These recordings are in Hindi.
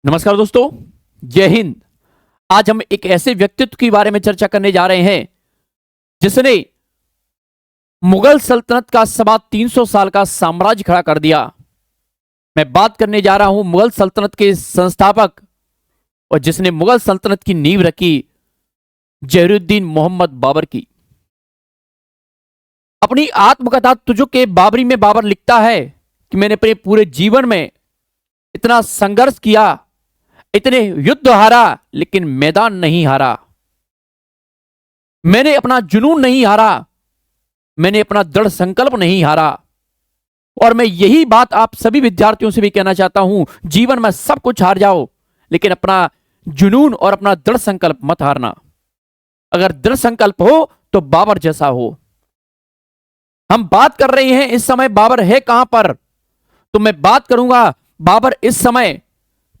नमस्कार दोस्तों, जय हिंद। आज हम एक ऐसे व्यक्तित्व के बारे में चर्चा करने जा रहे हैं जिसने मुगल सल्तनत का 350 साल का साम्राज्य खड़ा कर दिया। मैं बात करने जा रहा हूं मुगल सल्तनत के संस्थापक और जिसने मुगल सल्तनत की नींव रखी, जहीरुद्दीन मोहम्मद बाबर की। अपनी आत्मकथा तुझो के बाबरी में बाबर लिखता है कि मैंने अपने पूरे जीवन में इतना संघर्ष किया, इतने युद्ध हारा, लेकिन मैदान नहीं हारा। मैंने अपना जुनून नहीं हारा, मैंने अपना दृढ़ संकल्प नहीं हारा। और मैं यही बात आप सभी विद्यार्थियों से भी कहना चाहता हूं, जीवन में सब कुछ हार जाओ लेकिन अपना जुनून और अपना दृढ़ संकल्प मत हारना। अगर दृढ़ संकल्प हो तो बाबर जैसा हो। हम बात कर रहे हैं इस समय बाबर है कहां पर, तो मैं बात करूंगा बाबर इस समय।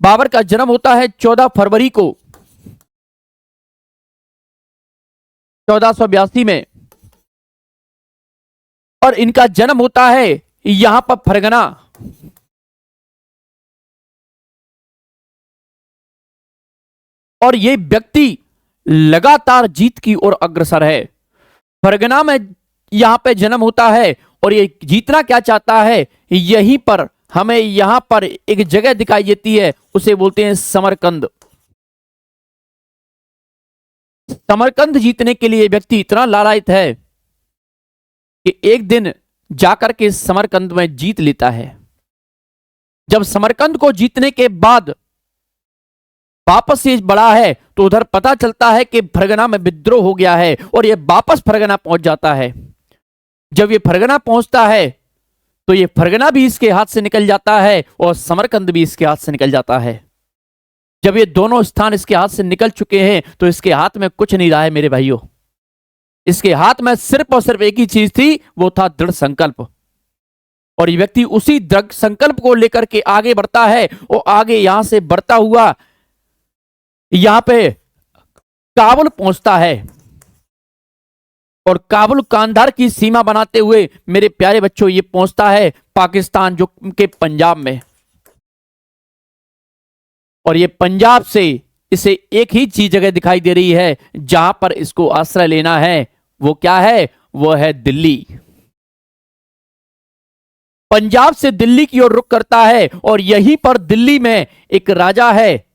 बाबर का जन्म होता है 14 फरवरी को 1482 में, और इनका जन्म होता है यहां पर फरगना। और ये व्यक्ति लगातार जीत की ओर अग्रसर है। फरगना में यहां पे जन्म होता है और ये जीतना क्या चाहता है, यहीं पर हमें यहां पर एक जगह दिखाई देती है, उसे बोलते हैं समरकंद। समरकंद जीतने के लिए व्यक्ति इतना लालायित है कि एक दिन जाकर के समरकंद में जीत लेता है। जब समरकंद को जीतने के बाद वापस ये बढ़ा है तो उधर पता चलता है कि फरगना में विद्रोह हो गया है और ये वापस फरगना पहुंच जाता है। जब ये फरगना पहुंचता है तो ये फरगना भी इसके हाथ से निकल जाता है और समरकंद भी इसके हाथ से निकल जाता है। जब ये दोनों स्थान इसके हाथ से निकल चुके हैं तो इसके हाथ में कुछ नहीं रहा है मेरे भाइयों। इसके हाथ में सिर्फ और सिर्फ एक ही चीज थी, वो था दृढ़ संकल्प। और ये व्यक्ति उसी दृढ़ संकल्प को लेकर के आगे बढ़ता है और आगे यहां से बढ़ता हुआ यहां पे काबुल पहुंचता है। और काबुल कांधार की सीमा बनाते हुए मेरे प्यारे बच्चों ये पहुंचता है पाकिस्तान, जो के पंजाब में। और ये पंजाब से इसे एक ही चीज जगह दिखाई दे रही है जहां पर इसको आश्रय लेना है। वो क्या है? वो है दिल्ली। पंजाब से दिल्ली की ओर रुख करता है और यहीं पर दिल्ली में एक राजा है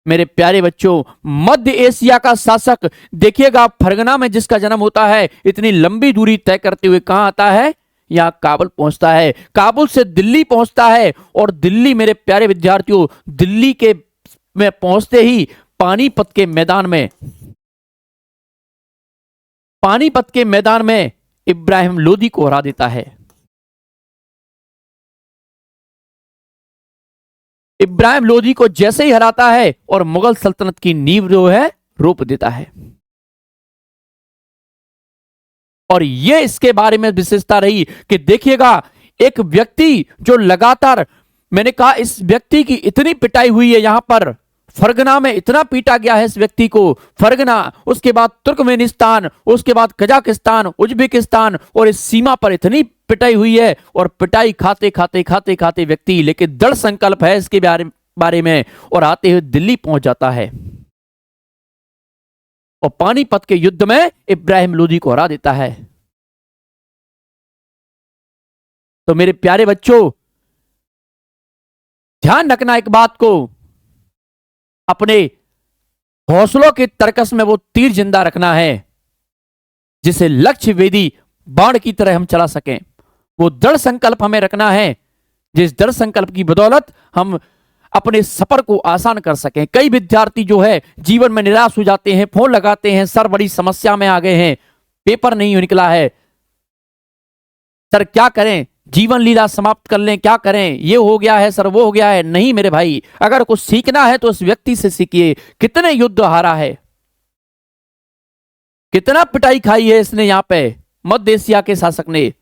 मेरे प्यारे बच्चों, मध्य एशिया का शासक। देखिएगा फरगना में जिसका जन्म होता है, इतनी लंबी दूरी तय करते हुए कहां आता है? यहां काबुल पहुंचता है। काबुल से दिल्ली पहुंचता है और दिल्ली मेरे प्यारे विद्यार्थियों, दिल्ली के में पहुंचते ही पानीपत के मैदान में इब्राहिम लोदी को हरा देता है। इब्राहिम लोदी को जैसे ही हराता है और मुगल सल्तनत की नींव जो है रोप देता है। और यह इसके बारे में विशेषता रही कि देखिएगा एक व्यक्ति जो लगातार, मैंने कहा इस व्यक्ति की इतनी पिटाई हुई है, यहां पर फरगना में इतना पीटा गया है इस व्यक्ति को। फरगना, उसके बाद तुर्कमेनिस्तान, उसके बाद कजाकिस्तान, उज्बेकिस्तान, और इस सीमा पर इतनी पिटाई हुई है। और पिटाई खाते खाते खाते खाते व्यक्ति, लेकिन दृढ़ संकल्प है इसके बारे में, और आते हुए दिल्ली पहुंच जाता है और पानीपत के युद्ध में इब्राहिम लोदी को हरा देता है। तो मेरे प्यारे बच्चों, ध्यान रखना एक बात को, अपने हौसलों के तरकस में वो तीर जिंदा रखना है जिसे लक्ष्य वेदी बाण की तरह हम चला सकें। वो दृढ़ संकल्प हमें रखना है जिस दृढ़ संकल्प की बदौलत हम अपने सफर को आसान कर सकें। कई विद्यार्थी जो है जीवन में निराश हो जाते हैं, फोन लगाते हैं, सर बड़ी समस्या में आ गए हैं, पेपर नहीं निकला है, सर क्या करें, जीवन लीला समाप्त कर लें, क्या करें, ये हो गया है सर, वो हो गया है। नहीं मेरे भाई, अगर कुछ सीखना है तो उस व्यक्ति से सीखिए। कितने युद्ध हारा है, कितना पिटाई खाई है इसने यहां पे मध्य एशिया के शासक ने,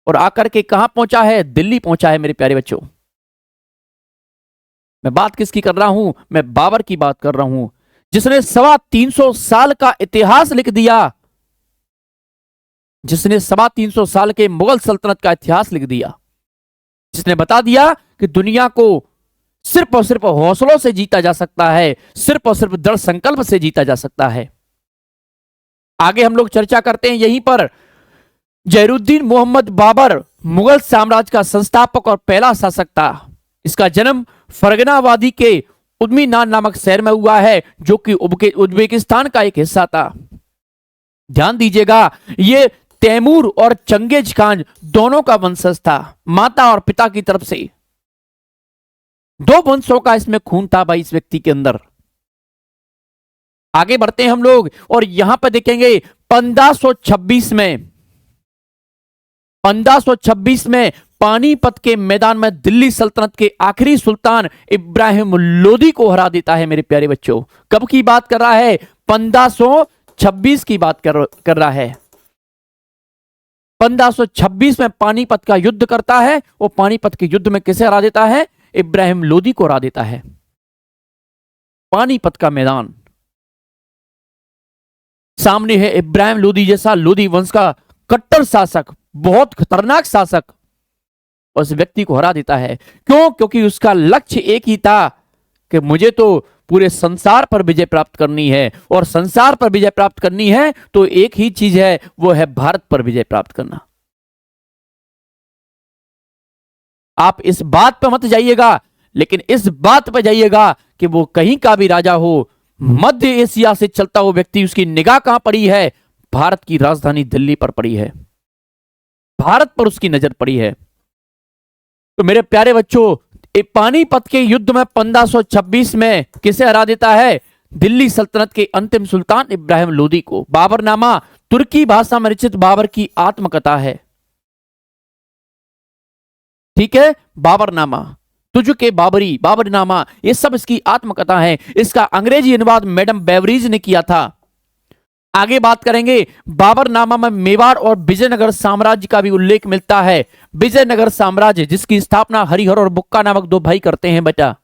और आकर के कहां पहुंचा है? दिल्ली पहुंचा है मेरे प्यारे बच्चों। मैं बात किसकी कर रहा हूं? मैं बाबर की बात कर रहा हूं, जिसने 350 साल का इतिहास लिख दिया, जिसने 350 साल के मुगल सल्तनत का इतिहास लिख दिया, जिसने बता दिया कि दुनिया को सिर्फ और सिर्फ हौसलों से जीता जा सकता है, सिर्फ और सिर्फ दृढ़ संकल्प से जीता जा सकता है। आगे हम लोग चर्चा करते हैं यहीं पर। जहीरुद्दीन मोहम्मद बाबर मुगल साम्राज्य का संस्थापक और पहला शासक था। इसका जन्म फरगना वादी के उद्मीनान नामक शहर में हुआ है, जो कि उज्बेकिस्तान का एक हिस्सा था। ध्यान दीजिएगा, ये तैमूर और चंगेज खान दोनों का वंशज था, माता और पिता की तरफ से। दो वंशों का इसमें खून था भाई इस व्यक्ति के अंदर। आगे बढ़ते हैं हम लोग और यहां पर देखेंगे 1526 में पानीपत के मैदान में दिल्ली सल्तनत के आखिरी सुल्तान इब्राहिम लोदी को हरा देता है। मेरे प्यारे बच्चों, कब की बात कर रहा है? 1526 की बात कर रहा है। 1526 में पानीपत का युद्ध करता है। वो पानीपत के युद्ध में किसे हरा देता है? इब्राहिम लोदी को हरा देता है। पानीपत का मैदान, सामने है इब्राहिम लोदी जैसा लोदी वंश का कट्टर शासक, बहुत खतरनाक शासक, उस व्यक्ति को हरा देता है। क्यों? क्योंकि उसका लक्ष्य एक ही था कि मुझे तो पूरे संसार पर विजय प्राप्त करनी है, और संसार पर विजय प्राप्त करनी है तो एक ही चीज है, वो है भारत पर विजय प्राप्त करना। आप इस बात पर मत जाइएगा, लेकिन इस बात पर जाइएगा कि वो कहीं का भी राजा हो, मध्य एशिया से चलता हुआ व्यक्ति, उसकी निगाह कहां पड़ी है? भारत की राजधानी दिल्ली पर पड़ी है, भारत पर उसकी नजर पड़ी है। तो मेरे प्यारे बच्चों, पानीपत के युद्ध में 1526 में किसे हरा देता है? दिल्ली सल्तनत के अंतिम सुल्तान इब्राहिम लोदी को। बाबरनामा तुर्की भाषा में रचित बाबर की आत्मकथा है। ठीक है, बाबरनामा, तुझ के बाबरी, बाबरनामा, ये सब इसकी आत्मकथा है। इसका अंग्रेजी अनुवाद मैडम बेवरीज ने किया था। आगे बात करेंगे, बाबरनामा में मेवाड़ और विजयनगर साम्राज्य का भी उल्लेख मिलता है। विजयनगर साम्राज्य जिसकी स्थापना हरिहर और बुक्का नामक दो भाई करते हैं बेटा।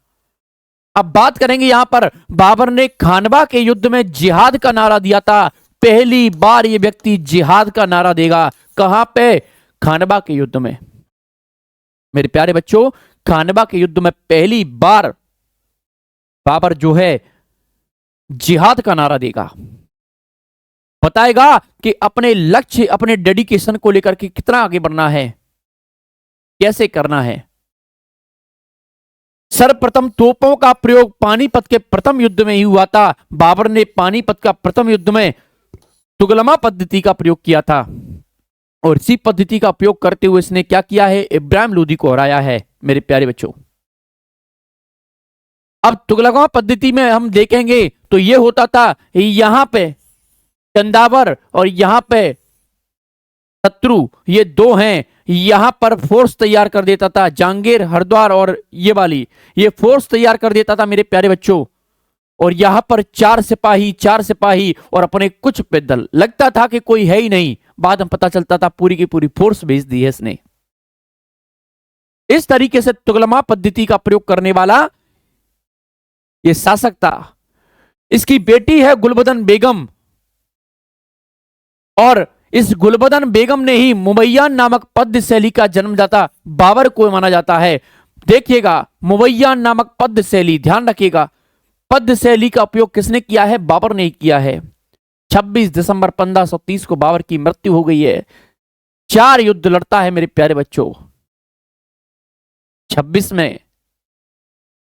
अब बात करेंगे यहां पर, बाबर ने खानवा के युद्ध में जिहाद का नारा दिया था। पहली बार ये व्यक्ति जिहाद का नारा देगा। कहां पे? खानवा के युद्ध में। मेरे प्यारे बच्चों, खानवा के युद्ध में पहली बार बाबर जो है जिहाद का नारा देगा, बताएगा कि अपने लक्ष्य, अपने डेडिकेशन को लेकर के कितना आगे बढ़ना है, कैसे करना है। सर्वप्रथम तोपों का प्रयोग पानीपत के प्रथम युद्ध में ही हुआ था। बाबर ने पानीपत का प्रथम युद्ध में तुगलमा पद्धति का प्रयोग किया था, और इसी पद्धति का उपयोग करते हुए इसने क्या किया है? इब्राहिम लोदी को हराया है। मेरे प्यारे बच्चों, अब तुगलमा पद्धति में हम देखेंगे तो यह होता था, यहां पे चंदावर और यहां पे शत्रु, ये दो हैं। यहां पर फोर्स तैयार कर देता था जहांगीर, हरिद्वार और ये वाली, ये फोर्स तैयार कर देता था मेरे प्यारे बच्चों। और यहां पर चार सिपाही और अपने कुछ पैदल। लगता था कि कोई है ही नहीं, बाद में पता चलता था पूरी की पूरी फोर्स भेज दी है इसने। इस तरीके से तुगलमा पद्धति का प्रयोग करने वाला यह शासक था। इसकी बेटी है गुलबदन बेगम, और इस गुलबदन बेगम ने ही मुमय्यान नामक पद्य शैली का जन्मदाता बाबर को माना जाता है। देखिएगा, मुमय्यान नामक पद्य शैली, ध्यान रखिएगा, पद्य शैली का उपयोग किसने किया है? बाबर ने किया है। 26 दिसंबर 1530 को बाबर की मृत्यु हो गई है। 4 युद्ध लड़ता है मेरे प्यारे बच्चों। 26 में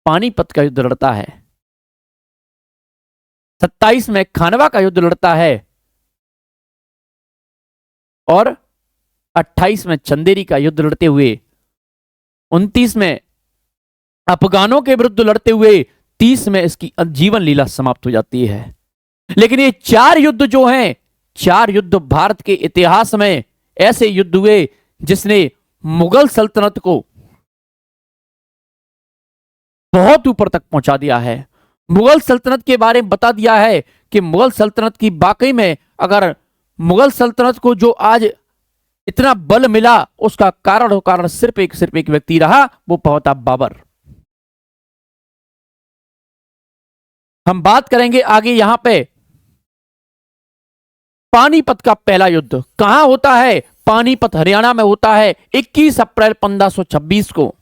पानीपत का युद्ध लड़ता है, 27 में खानवा का युद्ध लड़ता है, और 28 में चंदेरी का युद्ध लड़ते हुए, 29 में अफगानों के विरुद्ध लड़ते हुए, 30 में इसकी जीवन लीला समाप्त हो जाती है। लेकिन ये 4 युद्ध जो हैं, 4 युद्ध भारत के इतिहास में ऐसे युद्ध हुए जिसने मुगल सल्तनत को बहुत ऊपर तक पहुंचा दिया है। मुगल सल्तनत के बारे में बता दिया है कि मुगल सल्तनत की वाकई में, अगर मुगल सल्तनत को जो आज इतना बल मिला, उसका कारण सिर्फ एक व्यक्ति रहा, वो था बाबर। हम बात करेंगे आगे यहां पे पानीपत का पहला युद्ध कहां होता है? पानीपत हरियाणा में होता है 21 अप्रैल 1526 को।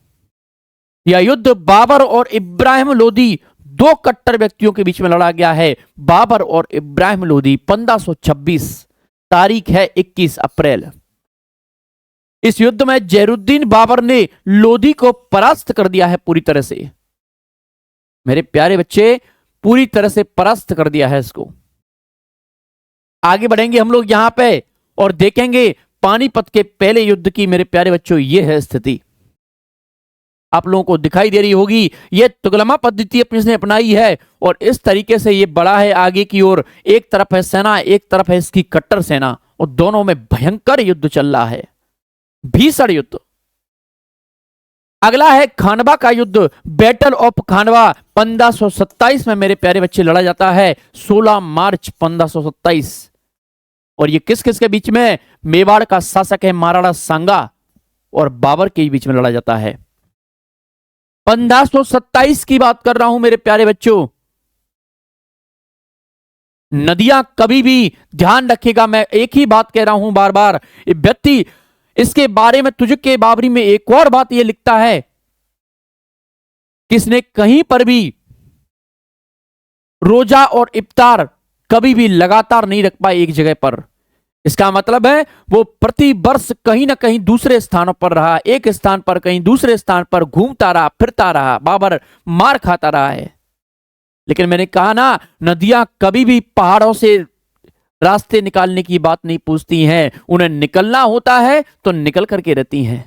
यह युद्ध बाबर और इब्राहिम लोदी, दो कट्टर व्यक्तियों के बीच में लड़ा गया है। बाबर और इब्राहिम लोदी, 1526, तारीख है 21 अप्रैल। इस युद्ध में जैनुद्दीन बाबर ने लोदी को परास्त कर दिया है पूरी तरह से। मेरे प्यारे बच्चे, पूरी तरह से परास्त कर दिया है इसको। आगे बढ़ेंगे हम लोग यहां पे और देखेंगे पानीपत के पहले युद्ध की। मेरे प्यारे बच्चों, यह है स्थिति, आप लोगों को दिखाई दे रही होगी। यह तुगलमा पद्धति अपनी इसने अपनाई है और इस तरीके से यह बढ़ा है आगे की ओर। एक तरफ है सेना, एक तरफ है इसकी कट्टर सेना, और दोनों में भयंकर युद्ध चल रहा है, भीषण युद्ध। अगला है खानवा का युद्ध, बैटल ऑफ खानवा, 1527 में मेरे प्यारे बच्चे लड़ा जाता है, 16 मार्च 1527। और ये किस किस के बीच में? मेवाड़ का शासक है महाराणा सांगा और बाबर के बीच में लड़ा जाता है। 1527 की बात कर रहा हूं मेरे प्यारे बच्चों। नदियां कभी भी, ध्यान रखिएगा, मैं एक ही बात कह रहा हूं बार बार, व्यक्ति इसके बारे में तुझके बाबरी में एक और बात यह लिखता है, किसने कहीं पर भी रोजा और इफ्तार कभी भी लगातार नहीं रख पाए एक जगह पर। इसका मतलब है वो प्रति वर्ष कहीं ना कहीं दूसरे स्थानों पर रहा, एक स्थान पर कहीं दूसरे स्थान पर घूमता रहा, फिरता रहा, बाबर मार खाता रहा है। लेकिन मैंने कहा ना, नदियां कभी भी पहाड़ों से रास्ते निकालने की बात नहीं पूछती हैं, उन्हें निकलना होता है तो निकल करके रहती हैं।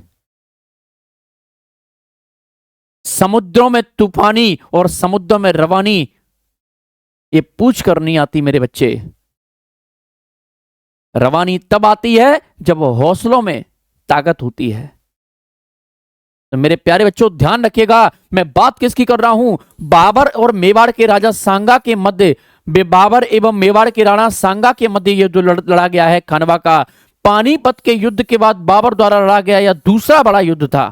समुद्रों में तूफानी और समुद्रों में रवानी ये पूछ कर नहीं आती मेरे बच्चे। रवानी तब आती है जब हौसलों में ताकत होती है। तो मेरे प्यारे बच्चों ध्यान रखिएगा, मैं बात किसकी कर रहा हूं? बाबर और मेवाड़ के राजा सांगा के मध्य, बाबर एवं मेवाड़ के राणा सांगा के मध्य युद्ध लड़ा गया है खानवा का। पानीपत के युद्ध के बाद बाबर द्वारा लड़ा गया यह दूसरा बड़ा युद्ध था।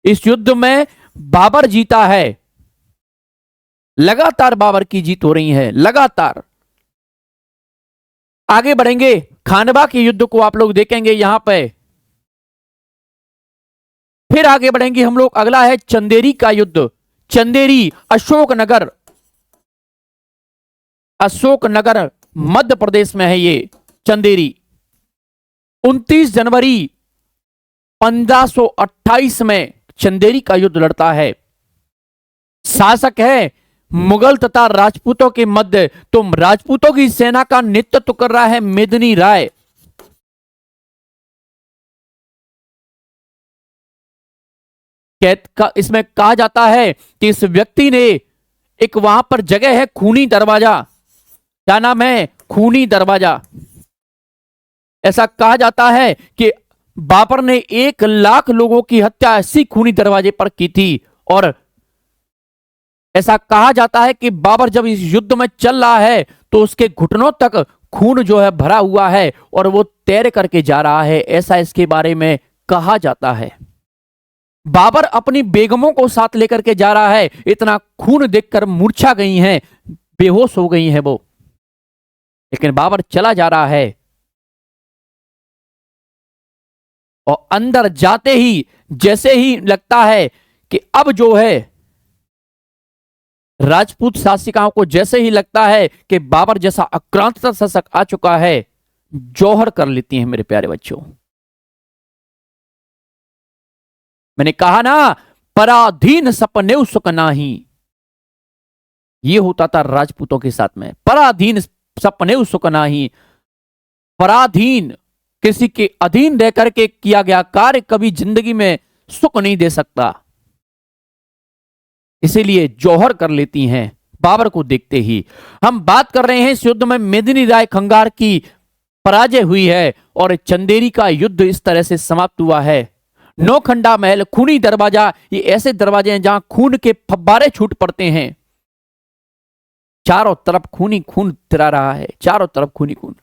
इस युद्ध में बाबर जीता है, लगातार बाबर की जीत हो रही है, लगातार। आगे बढ़ेंगे, खानवा के युद्ध को आप लोग देखेंगे यहां पे। फिर आगे बढ़ेंगे हम लोग, अगला है चंदेरी का युद्ध। चंदेरी, अशोकनगर, अशोकनगर मध्य प्रदेश में है ये चंदेरी। 29 जनवरी 1528 में चंदेरी का युद्ध लड़ता है। शासक है मुगल तथा राजपूतों के मध्य, तो राजपूतों की सेना का नेतृत्व कर रहा है मेदिनी राय। इसमें कहा जाता है कि इस व्यक्ति ने, एक वहां पर जगह है खूनी दरवाजा, क्या नाम है? खूनी दरवाजा। ऐसा कहा जाता है कि बाबर ने 1 लाख लोगों की हत्या इसी खूनी दरवाजे पर की थी। और ऐसा कहा जाता है कि बाबर जब इस युद्ध में चल रहा है तो उसके घुटनों तक खून जो है भरा हुआ है और वो तैर करके जा रहा है, ऐसा इसके बारे में कहा जाता है। बाबर अपनी बेगमों को साथ लेकर के जा रहा है, इतना खून देखकर मूर्छा गई हैं, बेहोश हो गई हैं वो। लेकिन बाबर चला जा रहा है और अंदर जाते ही जैसे ही लगता है कि अब जो है राजपूत शासिकाओं को जैसे ही लगता है कि बाबर जैसा आक्रांत शासक आ चुका है, जौहर कर लेती हैं मेरे प्यारे बच्चों। मैंने कहा ना, पराधीन सपने सुख नाही, ये होता था राजपूतों के साथ में। पराधीन सपने सुख नाही, पराधीन, किसी के अधीन रह करके किया गया कार्य कभी जिंदगी में सुख नहीं दे सकता, इसीलिए जौहर कर लेती हैं बाबर को देखते ही। हम बात कर रहे हैं इस युद्ध में मेदिनी राय खंगार की पराजय हुई है और चंदेरी का युद्ध इस तरह से समाप्त हुआ है। नौखंडा महल, खूनी दरवाजा, ये ऐसे दरवाजे हैं जहां खून के फव्वारे छूट पड़ते हैं। चारों तरफ खूनी खून तिरा रहा है, चारों तरफ खूनी खून।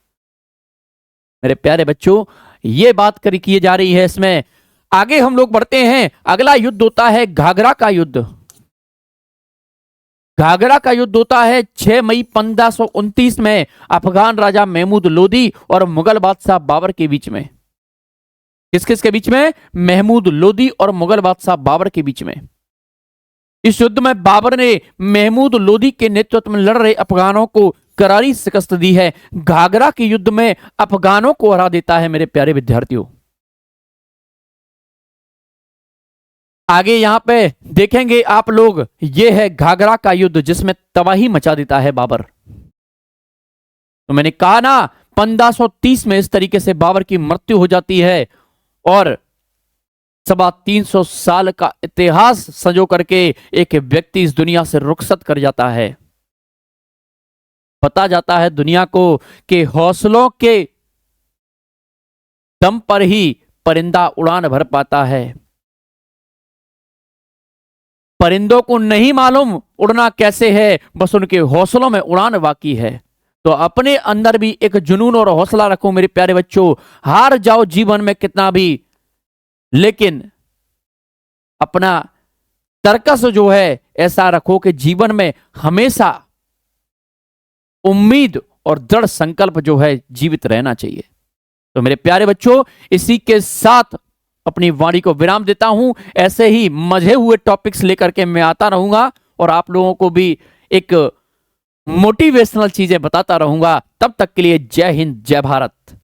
मेरे प्यारे बच्चों, ये बात की जा रही है इसमें। आगे हम लोग बढ़ते हैं, अगला युद्ध होता है घाघरा का युद्ध। घाघरा का युद्ध होता है 6 मई 1529 में अफगान राजा महमूद लोदी और मुगल बादशाह बाबर के बीच में। किस किस के बीच में? महमूद लोदी और मुगल बादशाह बाबर के बीच में। इस युद्ध में बाबर ने महमूद लोदी के नेतृत्व में लड़ रहे अफगानों को करारी शिकस्त दी है। घाघरा के युद्ध में अफगानों को हरा देता है मेरे प्यारे विद्यार्थियों। आगे यहां पे देखेंगे आप लोग, यह है घाघरा का युद्ध जिसमें तबाही मचा देता है बाबर। तो मैंने कहा ना 1530 में इस तरीके से बाबर की मृत्यु हो जाती है और 350 साल का इतिहास संजो करके एक व्यक्ति इस दुनिया से रुखसत कर जाता है। पता जाता है दुनिया को कि हौसलों के दम पर ही परिंदा उड़ान भर पाता है। परिंदों को नहीं मालूम उड़ना कैसे है, बस उनके हौसलों में उड़ान बाकी है। तो अपने अंदर भी एक जुनून और हौसला रखो मेरे प्यारे बच्चों। हार जाओ जीवन में कितना भी, लेकिन अपना तर्कस जो है ऐसा रखो कि जीवन में हमेशा उम्मीद और दृढ़ संकल्प जो है जीवित रहना चाहिए। तो मेरे प्यारे बच्चों, इसी के साथ अपनी वाणी को विराम देता हूं। ऐसे ही मजे हुए टॉपिक्स लेकर के मैं आता रहूंगा और आप लोगों को भी एक मोटिवेशनल चीजें बताता रहूंगा। तब तक के लिए जय हिंद, जय भारत।